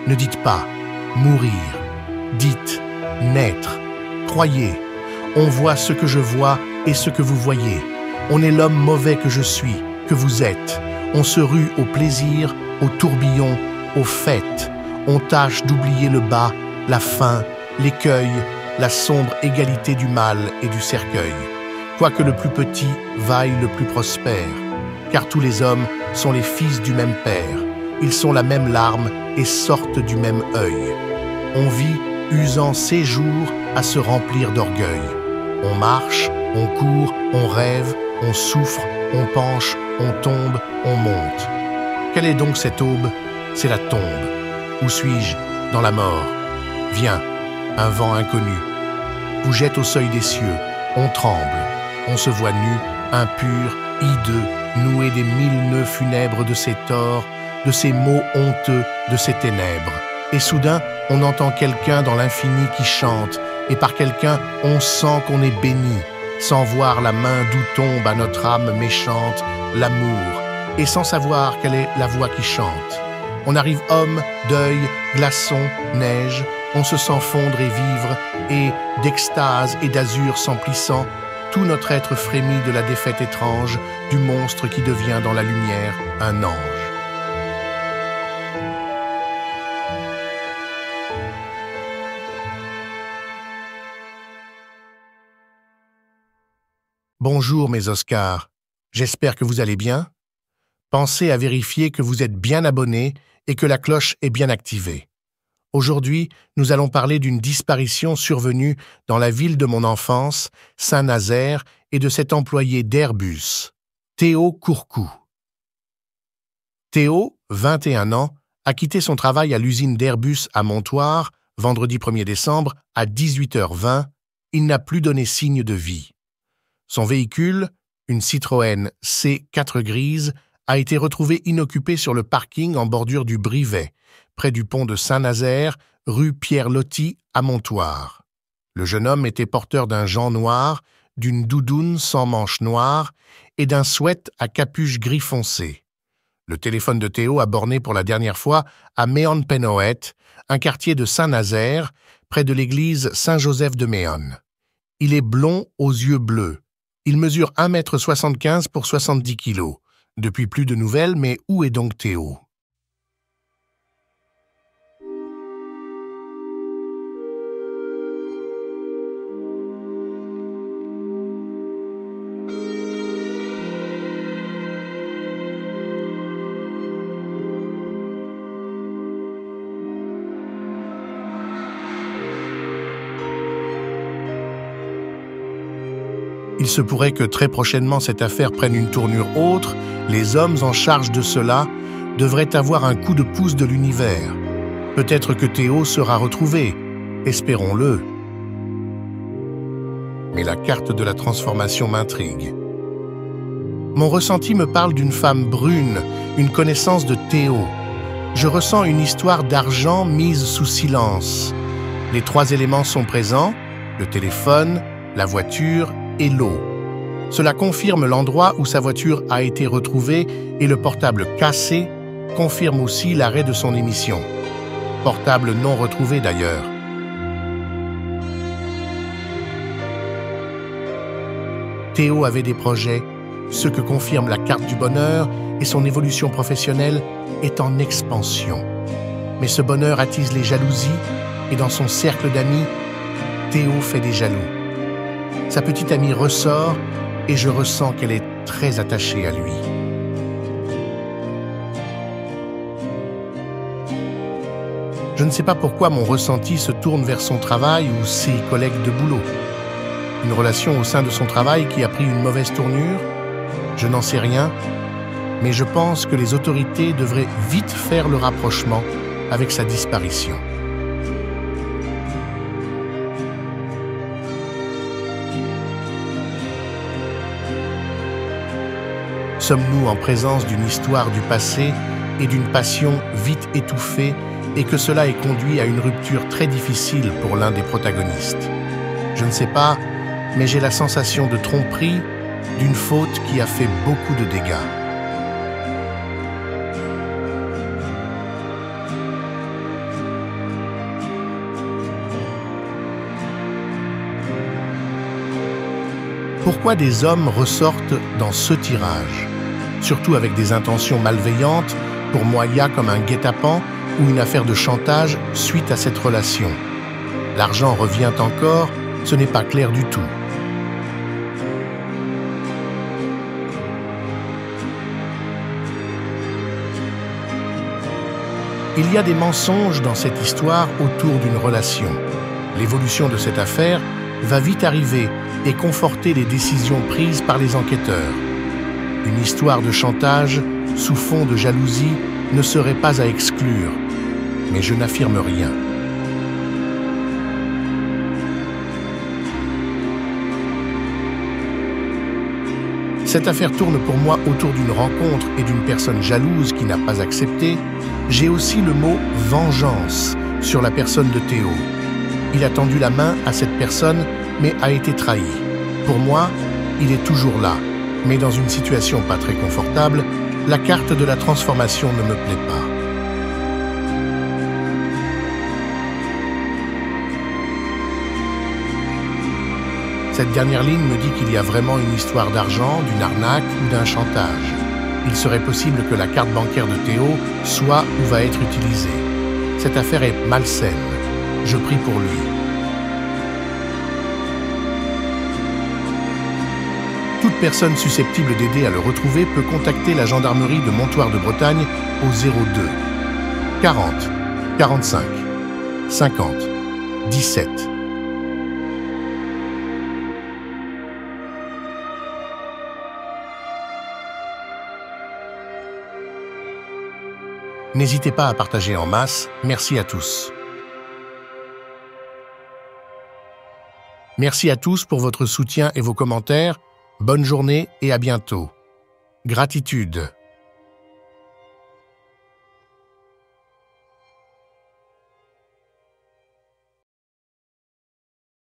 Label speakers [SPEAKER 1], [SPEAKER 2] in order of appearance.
[SPEAKER 1] Ne dites pas « mourir ». Dites « naître ». Croyez. On voit ce que je vois et ce que vous voyez. On est l'homme mauvais que je suis, que vous êtes. On se rue au plaisir, au tourbillon, aux fêtes. On tâche d'oublier le bas, la faim, l'écueil, la sombre égalité du mal et du cercueil. Quoique le plus petit vaille le plus prospère. Car tous les hommes sont les fils du même père. Ils sont la même larme et sortent du même œil. On vit, usant ses jours à se remplir d'orgueil. On marche, on court, on rêve, on souffre, on penche, on tombe, on monte. Quelle est donc cette aube? C'est la tombe. Où suis-je? Dans la mort. Viens, un vent inconnu vous jette au seuil des cieux. On tremble, on se voit nu, impur, hideux, noué des 1000 nœuds funèbres de ces torts, de ces maux honteux, de ces ténèbres. Et soudain, on entend quelqu'un dans l'infini qui chante, et par quelqu'un, on sent qu'on est béni, sans voir la main d'où tombe à notre âme méchante l'amour, et sans savoir quelle est la voix qui chante. On arrive homme, deuil, glaçon, neige, on se sent fondre et vivre, et d'extase et d'azur s'emplissant, tout notre être frémit de la défaite étrange du monstre qui devient dans la lumière un ange. Bonjour mes Oscars, j'espère que vous allez bien. Pensez à vérifier que vous êtes bien abonné et que la cloche est bien activée. Aujourd'hui, nous allons parler d'une disparition survenue dans la ville de mon enfance, Saint-Nazaire, et de cet employé d'Airbus, Théo Courcou. Théo, 21 ans, a quitté son travail à l'usine d'Airbus à Montoire, vendredi 1er décembre, à 18h20. Il n'a plus donné signe de vie. Son véhicule, une Citroën C4 grise, a été retrouvé inoccupé sur le parking en bordure du Brivet, près du pont de Saint-Nazaire, rue Pierre-Loti, à Montoire. Le jeune homme était porteur d'un gant noir, d'une doudoune sans manches noires et d'un sweat à capuche gris foncé. Le téléphone de Théo a borné pour la dernière fois à Méon-Penhoët, un quartier de Saint-Nazaire, près de l'église Saint-Joseph de Méon. Il est blond aux yeux bleus. Il mesure 1,75 m pour 70 kg. Depuis plus de nouvelles, mais où est donc Théo? Il se pourrait que très prochainement cette affaire prenne une tournure autre. Les hommes en charge de cela devraient avoir un coup de pouce de l'univers. Peut-être que Théo sera retrouvé, espérons-le. Mais la carte de la transformation m'intrigue. Mon ressenti me parle d'une femme brune, une connaissance de Théo. Je ressens une histoire d'argent mise sous silence. Les 3 éléments sont présents, le téléphone, la voiture et l'eau. Cela confirme l'endroit où sa voiture a été retrouvée et le portable cassé confirme aussi l'arrêt de son émission. Portable non retrouvé d'ailleurs. Théo avait des projets, ce que confirme la carte du bonheur, et son évolution professionnelle est en expansion. Mais ce bonheur attise les jalousies et dans son cercle d'amis, Théo fait des jaloux. Sa petite amie ressort et je ressens qu'elle est très attachée à lui. Je ne sais pas pourquoi mon ressenti se tourne vers son travail ou ses collègues de boulot. Une relation au sein de son travail qui a pris une mauvaise tournure? Je n'en sais rien, mais je pense que les autorités devraient vite faire le rapprochement avec sa disparition. Sommes-nous en présence d'une histoire du passé et d'une passion vite étouffée et que cela ait conduit à une rupture très difficile pour l'un des protagonistes? Je ne sais pas, mais j'ai la sensation de tromperie, d'une faute qui a fait beaucoup de dégâts. Pourquoi des hommes ressortent dans ce tirage? Surtout avec des intentions malveillantes, pour Moya comme un guet-apens ou une affaire de chantage suite à cette relation. L'argent revient encore, ce n'est pas clair du tout. Il y a des mensonges dans cette histoire autour d'une relation. L'évolution de cette affaire va vite arriver et conforter les décisions prises par les enquêteurs. Une histoire de chantage, sous fond de jalousie, ne serait pas à exclure, mais je n'affirme rien. Cette affaire tourne pour moi autour d'une rencontre et d'une personne jalouse qui n'a pas accepté. J'ai aussi le mot « vengeance » sur la personne de Théo. Il a tendu la main à cette personne, mais a été trahi. Pour moi, il est toujours là, mais dans une situation pas très confortable, la carte de la transformation ne me plaît pas. Cette dernière ligne me dit qu'il y a vraiment une histoire d'argent, d'une arnaque ou d'un chantage. Il serait possible que la carte bancaire de Théo soit ou va être utilisée. Cette affaire est malsaine. Je prie pour lui. Toute personne susceptible d'aider à le retrouver peut contacter la gendarmerie de Montoire de Bretagne au 02 40 45 50 17. N'hésitez pas à partager en masse. Merci à tous. Merci à tous pour votre soutien et vos commentaires. Bonne journée et à bientôt. Gratitude.